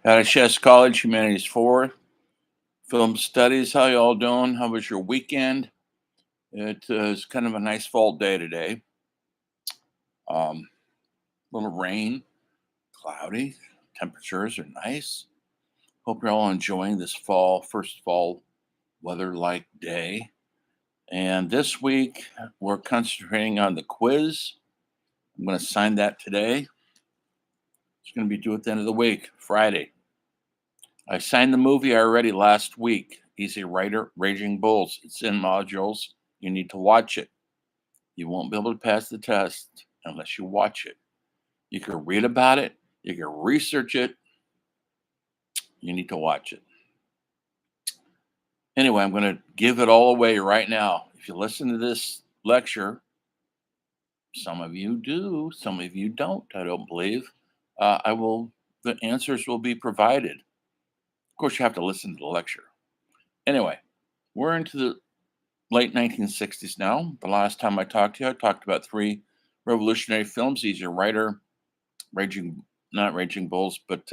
Out of Chess College, Humanities 4, Film Studies. How y'all doing? How was your weekend? It is kind of a nice fall day today. Little rain, cloudy. Temperatures are nice. Hope you're all enjoying this first fall weather-like day. And this week, we're concentrating on the quiz. I'm going to sign that today. It's going to be due at the end of the week, Friday. I signed the movie already last week, Easy Rider, Raging Bulls. It's in modules. You need to watch it. You won't be able to pass the test unless you watch it. You can read about it, you can research it. You need to watch it. Anyway, I'm going to give it all away right now. If you listen to this lecture, some of you do, some of you don't, I don't believe. The answers will be provided. Of course, you have to listen to the lecture. Anyway, we're into the late 1960s now. The last time I talked to you, I talked about 3 revolutionary films: Easy Rider, not Raging Bulls, but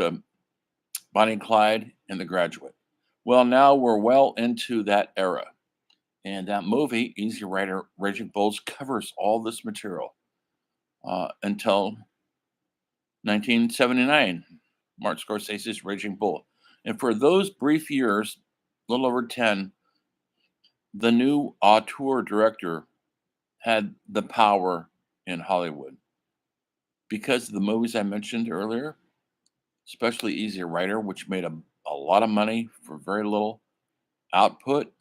Bonnie and Clyde, and The Graduate. Well, now we're well into that era. And that movie, Easy Rider, Raging Bulls, covers all this material until 1979, Martin Scorsese's Raging Bull. And for those brief years, a little over 10, the new auteur director had the power in Hollywood. Because of the movies I mentioned earlier, especially Easy Rider, which made a lot of money for very little output,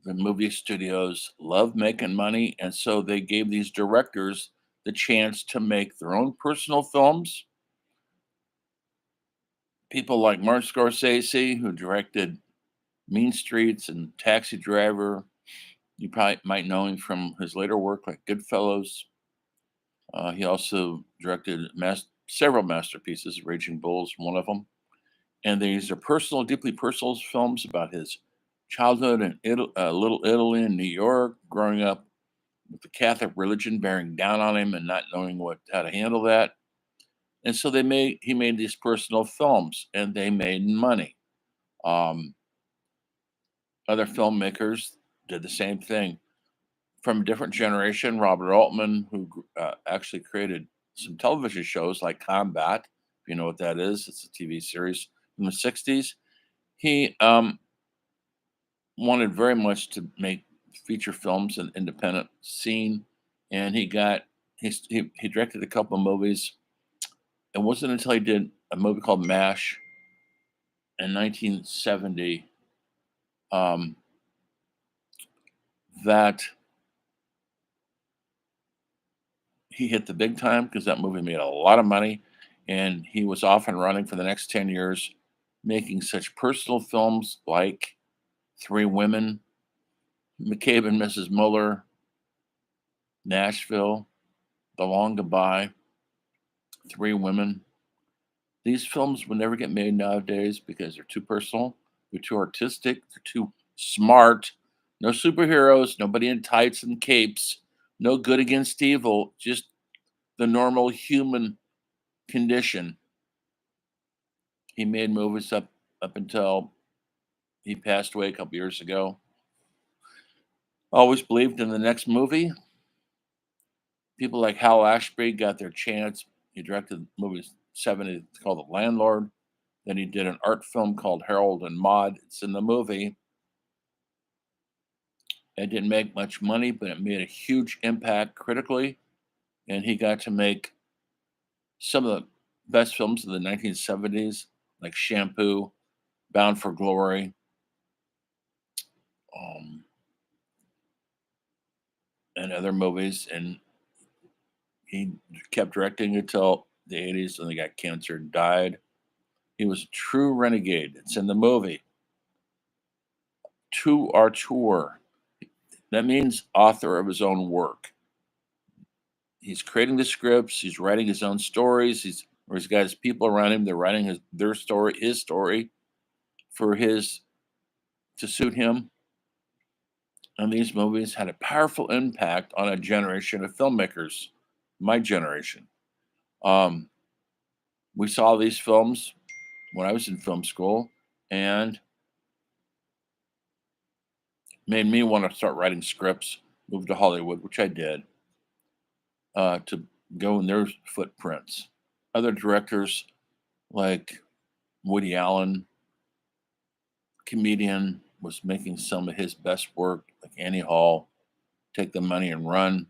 the movie studios love making money. And so they gave these directors the chance to make their own personal films. People like Martin Scorsese, who directed Mean Streets and Taxi Driver. You probably might know him from his later work like Goodfellas. He also directed several masterpieces, Raging Bulls, one of them. And these are deeply personal films about his childhood in Little Italy in New York, growing up with the Catholic religion bearing down on him and not knowing how to handle that. And so he made these personal films, and they made money. Um, Other filmmakers did the same thing. From a different generation, Robert Altman, who actually created some television shows like Combat, if you know what that is, it's a TV series from the 60s. He wanted very much to make feature films in independent scene, and he directed a couple of movies. It wasn't until he did a movie called MASH in 1970 that he hit the big time, because that movie made a lot of money, and he was off and running for the next 10 years, making such personal films like Three Women, McCabe and Mrs. Muller, Nashville, The Long Goodbye, Three Women. These films would never get made nowadays because they're too personal, they're too artistic, they're too smart. No superheroes, nobody in tights and capes, no good against evil, just the normal human condition. He made movies up until he passed away a couple years ago. Always believed in the next movie. People like Hal Ashby got their chance. He directed movies 70 called The Landlord. Then he did an art film called Harold and Maude. It's in the movie. It didn't make much money, but it made a huge impact critically. And he got to make some of the best films of the 1970s, like Shampoo, Bound for Glory, and other movies. And he kept directing until the 80s, and he got cancer and died. He was a true renegade. It's in the movie. To auteur. That means author of his own work. He's creating the scripts. He's writing his own stories. He's got his people around him. They're writing his story to suit him. And these movies had a powerful impact on a generation of filmmakers, my generation. We saw these films when I was in film school, and made me want to start writing scripts, move to Hollywood, which I did, to go in their footprints. Other directors like Woody Allen, comedian, was making some of his best work, like Annie Hall, Take the Money and Run.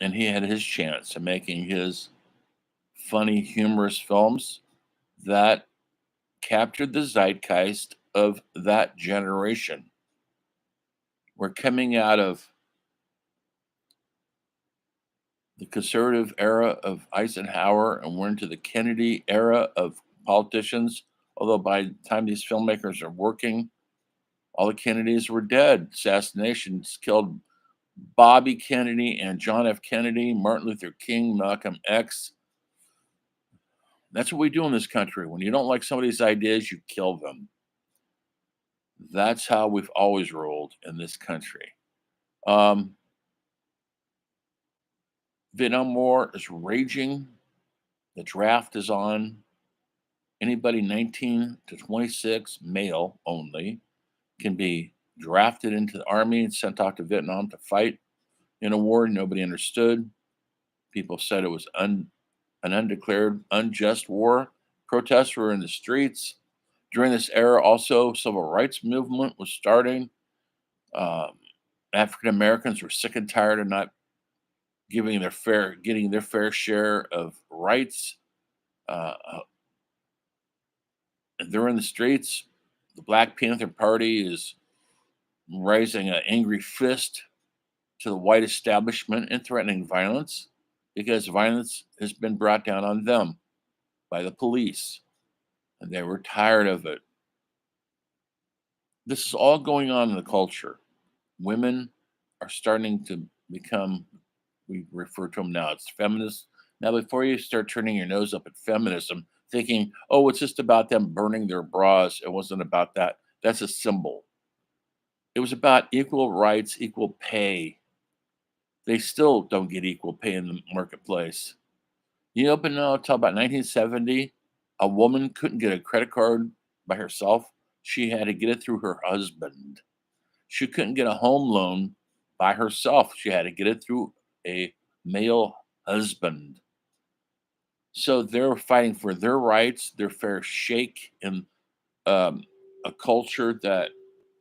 And he had his chance of making his funny, humorous films that captured the zeitgeist of that generation. We're coming out of the conservative era of Eisenhower and we're into the Kennedy era of politicians. Although by the time these filmmakers are working, all the Kennedys were dead. Assassinations killed Bobby Kennedy and John F. Kennedy, Martin Luther King, Malcolm X. That's what we do in this country. When you don't like somebody's ideas, you kill them. That's how we've always ruled in this country. Um, Vietnam War is raging. The draft is on. Anybody 19 to 26, male only, can be drafted into the army and sent off to Vietnam to fight in a war nobody understood. People said it was an undeclared, unjust war. Protests were in the streets. During this era, also, civil rights movement was starting. Um, African Americans were sick and tired of not getting their fair share of rights. And they're in the streets. The Black Panther Party is raising an angry fist to the white establishment and threatening violence because violence has been brought down on them by the police. And they were tired of it. This is all going on in the culture. Women are starting to become, we refer to them now, it's feminists. Now, before you start turning your nose up at feminism, thinking, oh, it's just about them burning their bras, it wasn't about that. That's a symbol. It was about equal rights, equal pay. They still don't get equal pay in the marketplace. You know, but no, until about 1970, a woman couldn't get a credit card by herself. She had to get it through her husband. She couldn't get a home loan by herself. She had to get it through a male husband. So they're fighting for their rights, their fair shake in um, a culture that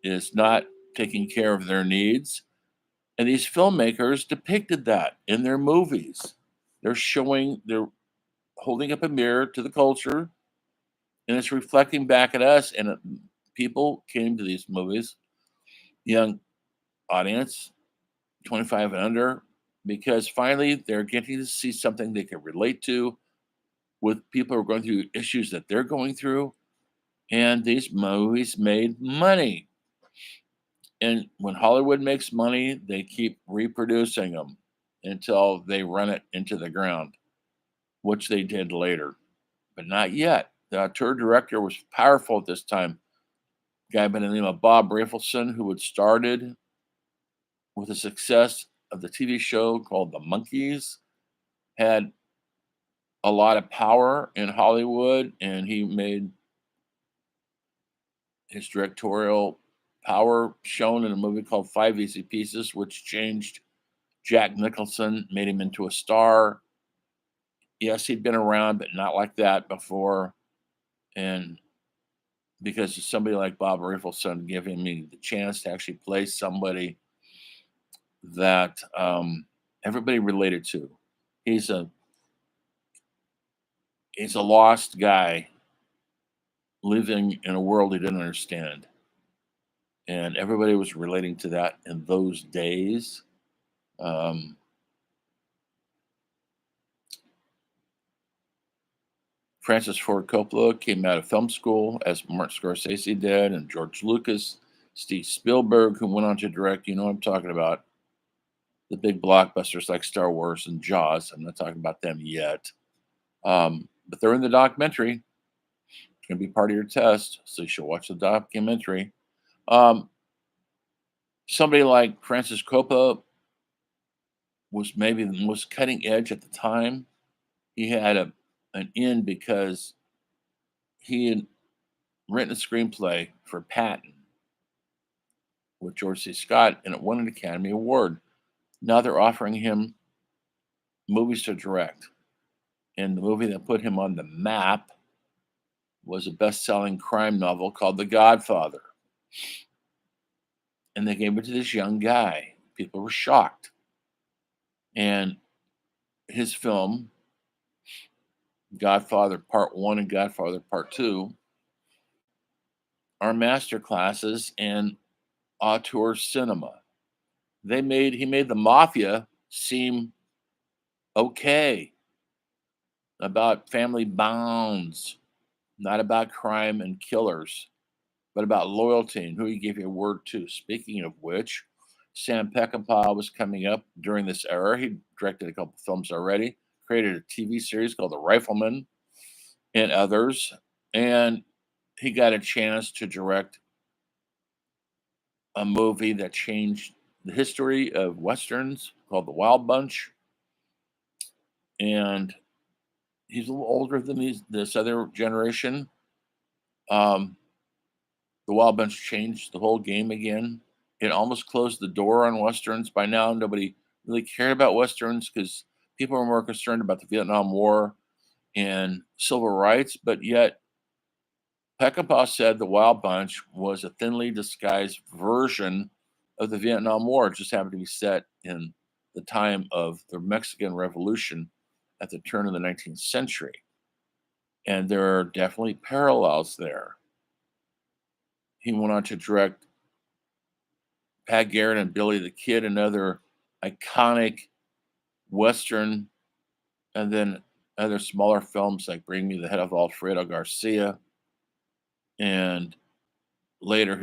is not taking care of their needs. And these filmmakers depicted that in their movies. They're holding up a mirror to the culture and it's reflecting back at us. And people came to these movies, young audience, 25 and under, because finally they're getting to see something they can relate to with people who are going through issues that they're going through. And these movies made money. And when Hollywood makes money, they keep reproducing them until they run it into the ground, which they did later, but not yet. The auteur director was powerful at this time. A guy by the name of Bob Rafelson, who had started with the success of the TV show called The Monkees, had a lot of power in Hollywood, and he made his directorial power shown in a movie called Five Easy Pieces, which changed Jack Nicholson, made him into a star. Yes, he'd been around, but not like that before. And because of somebody like Bob Rafelson giving me the chance to actually play somebody that everybody related to. He's a he's a lost guy living in a world he didn't understand, and everybody was relating to that in those days. Um, Francis Ford Coppola came out of film school, as Martin Scorsese did, and George Lucas, Steve Spielberg, who went on to direct. You know what I'm talking about? The big blockbusters like Star Wars and Jaws. I'm not talking about them yet. But they're in the documentary. It's going to be part of your test, so you should watch the documentary. Um, Somebody like Francis Coppola was maybe the most cutting edge at the time. He had an in because he had written a screenplay for Patton with George C. Scott, and it won an Academy Award. Now they're offering him movies to direct. And the movie that put him on the map was a best-selling crime novel called The Godfather. And they gave it to this young guy. People were shocked. And his film, Godfather Part 1 and Godfather Part 2, are master classes in auteur cinema. He made the mafia seem okay, about family bonds, not about crime and killers, but about loyalty and who you give your word to. Speaking of which, Sam Peckinpah was coming up during this era. He directed a couple films already, created a TV series called The Rifleman and others, and he got a chance to direct a movie that changed the history of Westerns called The Wild Bunch. And he's a little older than this other generation. Um, the Wild Bunch changed the whole game again. It almost closed the door on Westerns. By now, nobody really cared about Westerns because people were more concerned about the Vietnam War and civil rights. But yet, Peckinpah said the Wild Bunch was a thinly disguised version of the Vietnam War. It just happened to be set in the time of the Mexican Revolution at the turn of the 19th century. And there are definitely parallels there. He went on to direct Pat Garrett and Billy the Kid, another iconic Western, and then other smaller films like Bring Me the Head of Alfredo Garcia, and later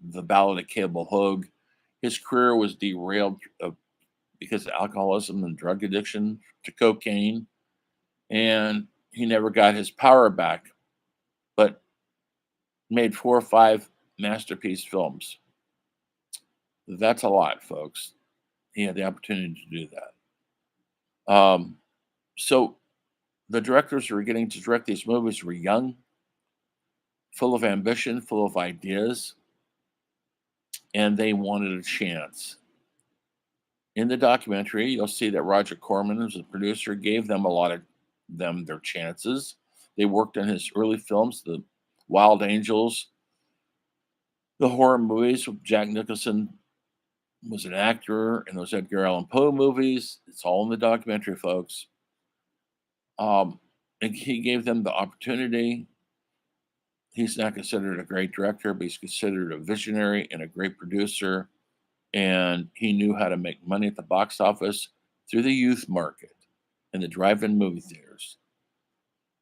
The Ballad of Cable Hogue. His career was derailed because of alcoholism and drug addiction to cocaine, and he never got his power back, but made 4 or 5 masterpiece films. That's a lot, folks. He had the opportunity to do that. So the directors who were getting to direct these movies were young, full of ambition, full of ideas, and they wanted a chance. In the documentary, you'll see that Roger Corman, who's a producer, gave them their chances. They worked on his early films, The Wild Angels, the horror movies with Jack Nicholson was an actor in those Edgar Allan Poe movies. It's all in the documentary, folks. And he gave them the opportunity. He's not considered a great director, but he's considered a visionary and a great producer. And he knew how to make money at the box office through the youth market and the drive-in movie theaters.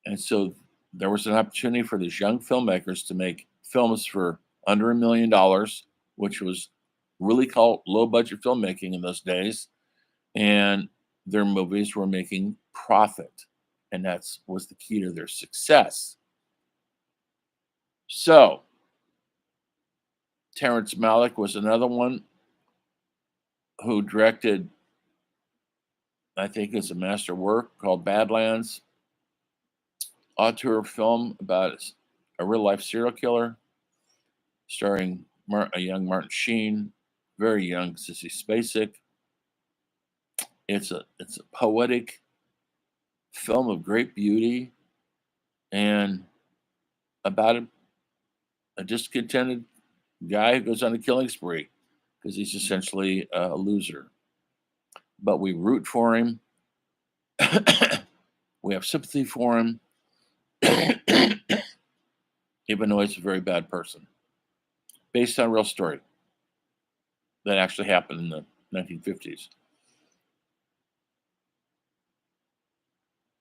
And so there was an opportunity for these young filmmakers to make films for under $1 million, which was really called low-budget filmmaking in those days. And their movies were making profit. And that was the key to their success. So Terrence Malick was another one who directed, I think it's a master work called Badlands, auteur film about a real-life serial killer, starring a young Martin Sheen, very young Sissy Spacek. It's a poetic film of great beauty and about a discontented guy who goes on a killing spree because he's essentially a loser. But we root for him. We have sympathy for him, even though he's a very bad person. Based on a real story that actually happened in the 1950s.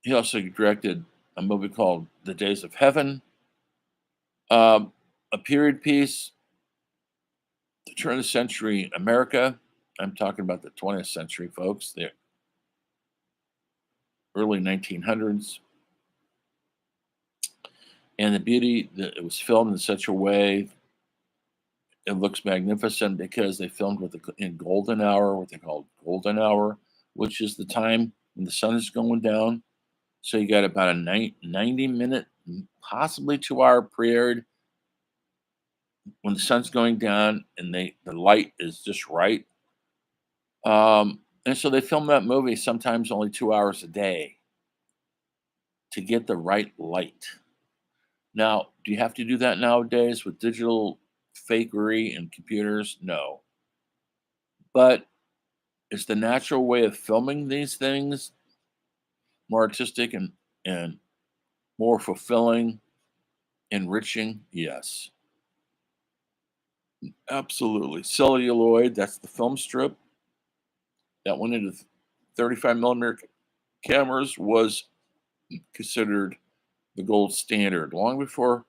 He also directed a movie called The Days of Heaven, a period piece, the turn of the century America. I'm talking about the 20th century, folks, the early 1900s. And the beauty that it was filmed in such a way, it looks magnificent because they filmed in golden hour, what they called golden hour. which is the time when the sun is going down. So you got about a 90-minute, possibly 2-hour period when the sun's going down and the light is just right. And so they film that movie sometimes only 2 hours a day to get the right light. Now, do you have to do that nowadays with digital fakery and computers? No. But is the natural way of filming these things more artistic and more fulfilling, enriching? Yes, absolutely. Celluloid, that's the film strip that went into 35 millimeter cameras, was considered the gold standard long before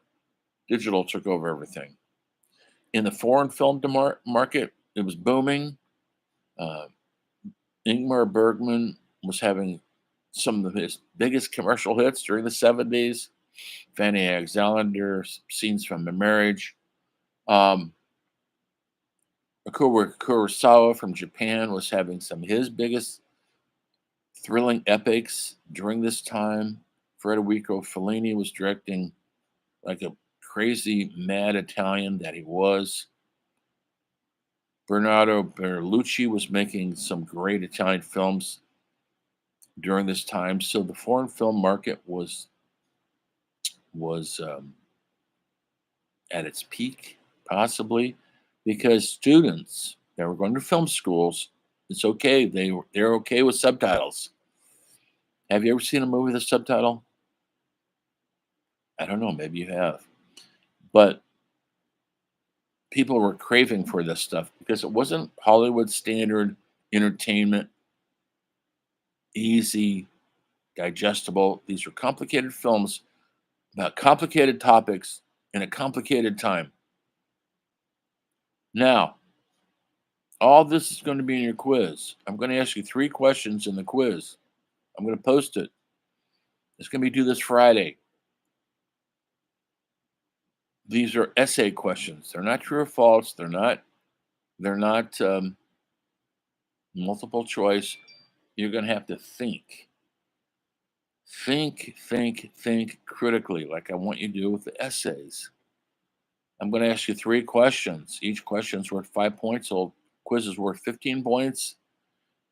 digital took over everything. In the foreign film market, it was booming. Uh, Ingmar Bergman was having some of his biggest commercial hits during the 70s. Fanny Alexander, Scenes from the Marriage. Um, Akira Kurosawa from Japan was having some of his biggest thrilling epics during this time. Federico Fellini was directing like a crazy, mad Italian that he was. Bernardo Bertolucci was making some great Italian films during this time. So the foreign film market was at its peak, possibly, because students that were going to film schools, it's okay. They're okay with subtitles. Have you ever seen a movie with a subtitle? I don't know. Maybe you have, but people were craving for this stuff because it wasn't Hollywood standard entertainment, easy, digestible. These were complicated films about complicated topics in a complicated time. Now, all this is going to be in your quiz. I'm going to ask you 3 questions in the quiz. I'm going to post it. It's going to be due this Friday. These are essay questions. They're not true or false. They're not multiple choice. You're going to have to think. Think critically, like I want you to do with the essays. I'm going to ask you 3 questions. Each question's worth 5 points. So quiz is worth 15 points.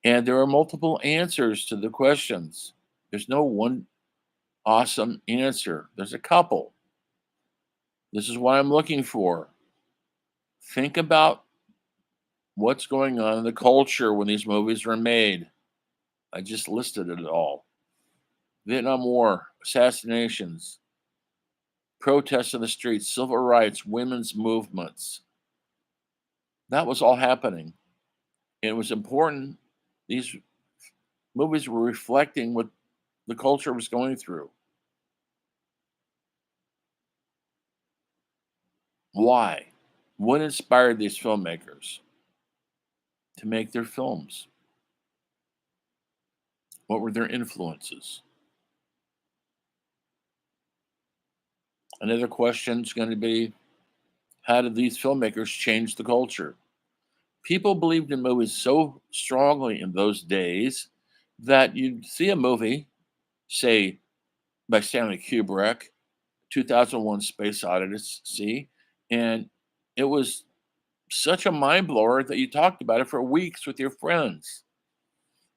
And there are multiple answers to the questions. There's no one awesome answer. There's a couple. This is what I'm looking for. Think about what's going on in the culture when these movies were made. I just listed it all. Vietnam War, assassinations, protests in the streets, civil rights, women's movements. That was all happening. And it was important. These movies were reflecting what the culture was going through. Why? What inspired these filmmakers to make their films? What were their influences? Another question is going to be, how did these filmmakers change the culture? People believed in movies so strongly in those days that you'd see a movie, say by Stanley Kubrick, 2001 Space Odyssey, and it was such a mind blower that you talked about it for weeks with your friends.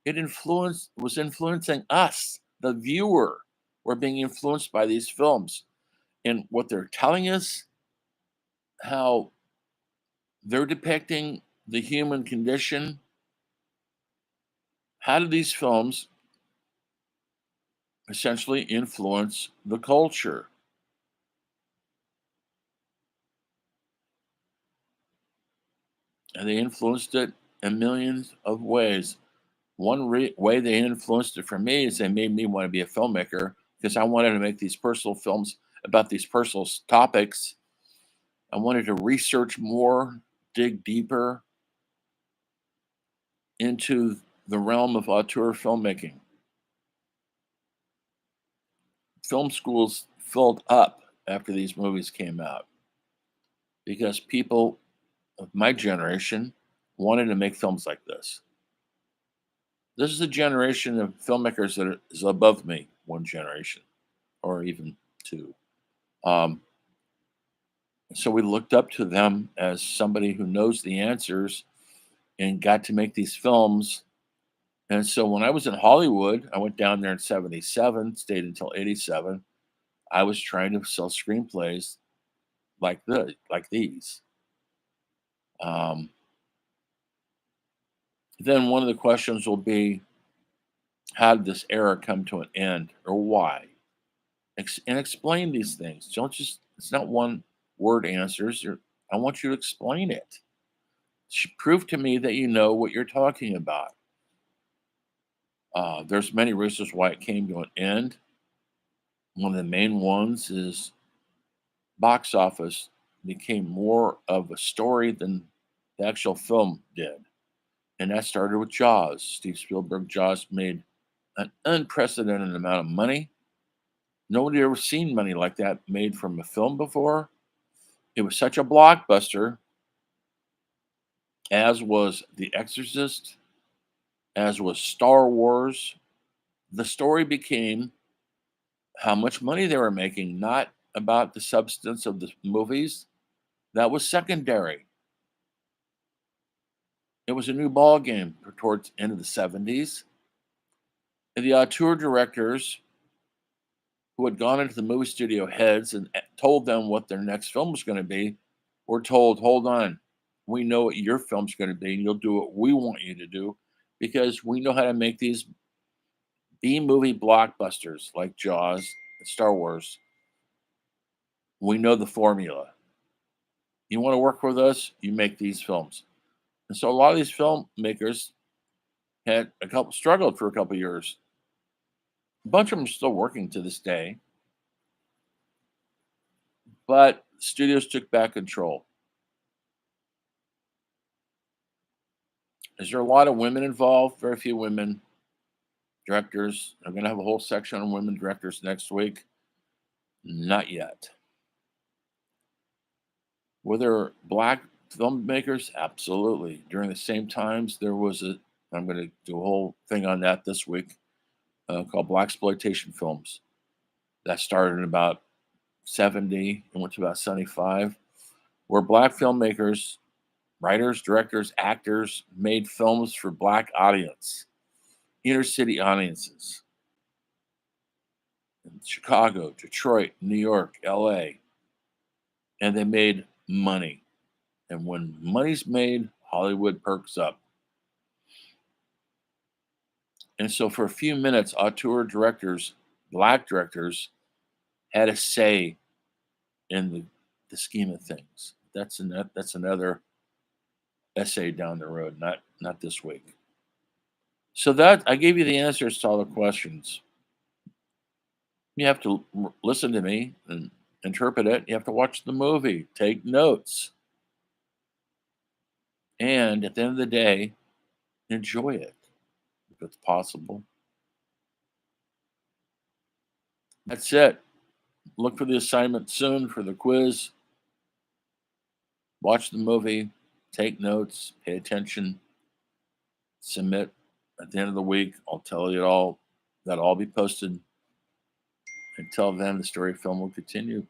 It was influencing us, the viewer. We're being influenced by these films and what they're telling us, how they're depicting the human condition. How do these films essentially influence the culture? And they influenced it in millions of ways. One way they influenced it for me is they made me want to be a filmmaker because I wanted to make these personal films about these personal topics. I wanted to research more, dig deeper into the realm of auteur filmmaking. Film schools filled up after these movies came out because people of my generation wanted to make films like this. This is a generation of filmmakers that is above me, one generation or even two. Um, so we looked up to them as somebody who knows the answers and got to make these films. And so when I was in Hollywood, I went down there in 77, stayed until 87. I was trying to sell screenplays like these. Um, then one of the questions will be, how did this era come to an end or why? And explain these things. Don't just, it's not one word answers. I want you to explain it. Prove to me that you know what you're talking about. There's many reasons why it came to an end. One of the main ones is box office became more of a story than the actual film did. And that started with Jaws. Steve Spielberg, Jaws made an unprecedented amount of money. Nobody had ever seen money like that made from a film before. It was such a blockbuster, as was The Exorcist, as was Star Wars. The story became how much money they were making, not about the substance of the movies. That was secondary. It was a new ball game towards the end of the 70s. And the auteur directors who had gone into the movie studio heads and told them what their next film was going to be were told, hold on, we know what your film's going to be, and you'll do what we want you to do because we know how to make these B movie blockbusters like Jaws and Star Wars. We know the formula. You want to work with us, you make these films. And so a lot of these filmmakers had struggled for a couple years. A bunch of them are still working to this day, but studios took back control. Is there a lot of women involved? Very few women directors. I'm going to have a whole section on women directors next week. Not yet. Were there black filmmakers? Absolutely. During the same times, there was a. I'm going to do a whole thing on that this week called Black exploitation films. That started in about 70 and went to about 75, where black filmmakers, writers, directors, actors made films for black audience, inner city audiences in Chicago, Detroit, New York, LA, and they made money. And when money's made, Hollywood perks up. And so for a few minutes, auteur directors, black directors, had a say in the scheme of things. That's another essay down the road, not this week. So that I gave you the answers to all the questions. You have to listen to me and interpret it. You have to watch the movie, take notes, and at the end of the day, enjoy it if it's possible. That's it. Look for the assignment soon for the quiz. Watch the movie, take notes, pay attention, submit at the end of the week. I'll tell you it all. That'll all be posted. Until then, the story film will continue.